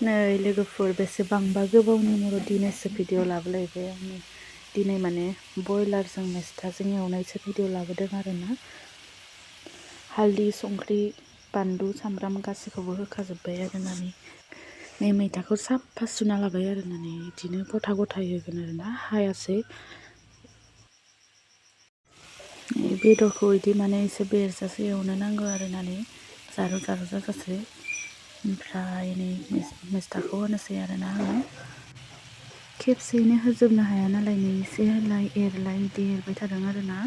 नै लोगोफोर बेसेबांबा गोबावनि उनाव दिनैसो भिडिअ लाबोलायबाय आङो दिनै माने बयलारजों मैस्थाजों एवनायसो भिडिअ लाबोदों आरोना हालदै संख्रि बानलु सामब्राम गासैखौबो होखाजोब्बाय आरोना नै मैथाखौ साफा सुना लाबाय आरोना बिदिनो गथा गथायै होगोन आरोना हायासै बेदरखौ बिदि माने एसे बेरजासे एवनो नांगौ आरोना जारौ जारौ जाजासे ओमफ्राय नै मैस्थाखौ होनोसै आरोना आङो खेबसेयैनो होजोबनो हाया नालाय नै एसे होलाय एरलाय बिदि एरबाय थादों आरोना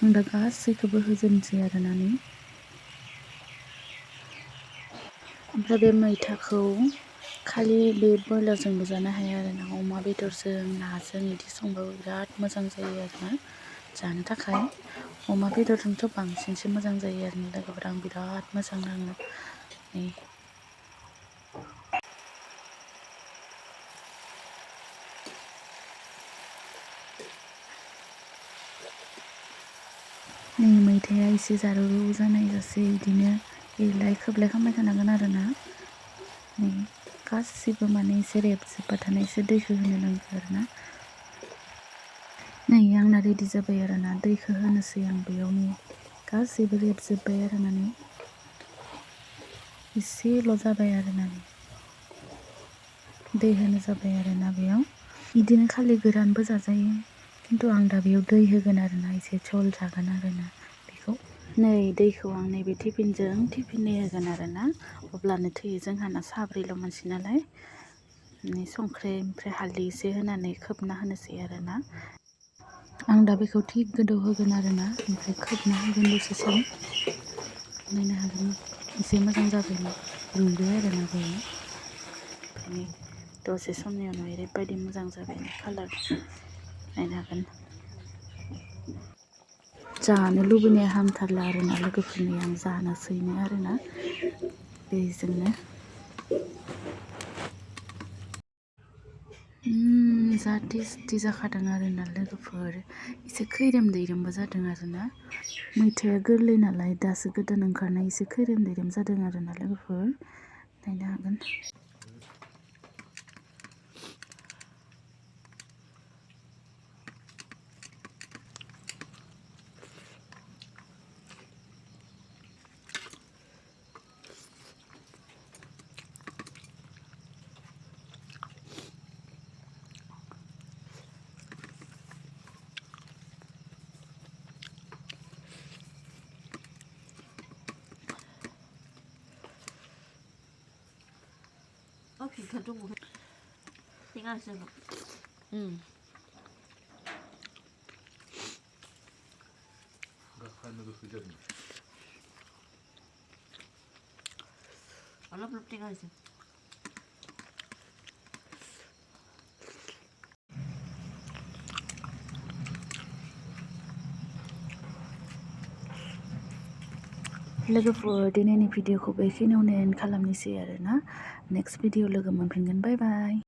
आं दा गासैखौबो होजोबनोसै आरोना ओमफ्राय बे मैथाखौ खालि बे बयलारजोंल' जानो हाया आरोना अमा बेदरजों नाजों बिदि संबाबो बिराद मोजां जायो आरोना जानो थाखाय अमा बेदरजोंथ' बांसिनसो मोजां जायो आरोना लोगोफोर आं बिराद मोजां नाङो नै मैथाया एसे जारौ जानाय जासे बिदिनो एरलाय खोबलाय खालामबाय थानांगोन आरोना नै गासिबो माने एसे रेबजोबबा थानाय एसे दैखौ होनो नांगौ आरोना नै आंना रेडि जाबाय आरोना दैखौ होनोसै आं बेयाव नै गासैबो रेबजोब्बाय आरोना एसेल' जाबाय आरोना दै होनो जाबाय आरोना बेयाव बिदिनो खालि गोरानबो जाजायो खिन्थु आं दा बेयाव दै होगोन आरोना एसे झल जागोन आरोना बेखौ नै दैखौ आं नैबे टिफिननै होगोन आरोना अब्लानो थैयो जोंहाना साब्रैल' मानसि नालाय संख्रि ओमफ्राय हालदै एसे होनानै खोबना होनोसै आरोना आं दा बेखौ थिग गोदौ होगोन आरोना ओमफ्राय खोबना होगोन दसे सम नायनो हागोन एसे मोजां जाबाय रुइबाय आरोना बेयो ओमफ्राय दसे समनि उनाव ओरैबायदि मोजां जाबाय कालार नायनो हागोन जानो लुबैनाया हामथारला आरोना लोगोफोरनि आं जानोसैनो आरोना बेजोंनो जा टेस्टि जाखादों आरोना लोगोफोर एसे खैरोम दैरोमबो जादों आरोना मैथाया गोरलै नालाय दासो गोदान ओंखारनाय एसे खैरोम दैरोम जादों आरोना लोगोफोर नायनो हागोन gwkhajwng tinggal sih kalau belum tinggal sih लोगोफोर दिनैनि भिडिअखौ बेखिनियावनो एन्ड खालामनोसै आरोना नेक्स्ट भिडिअ लोगो मोनफिनगोन बाय बाय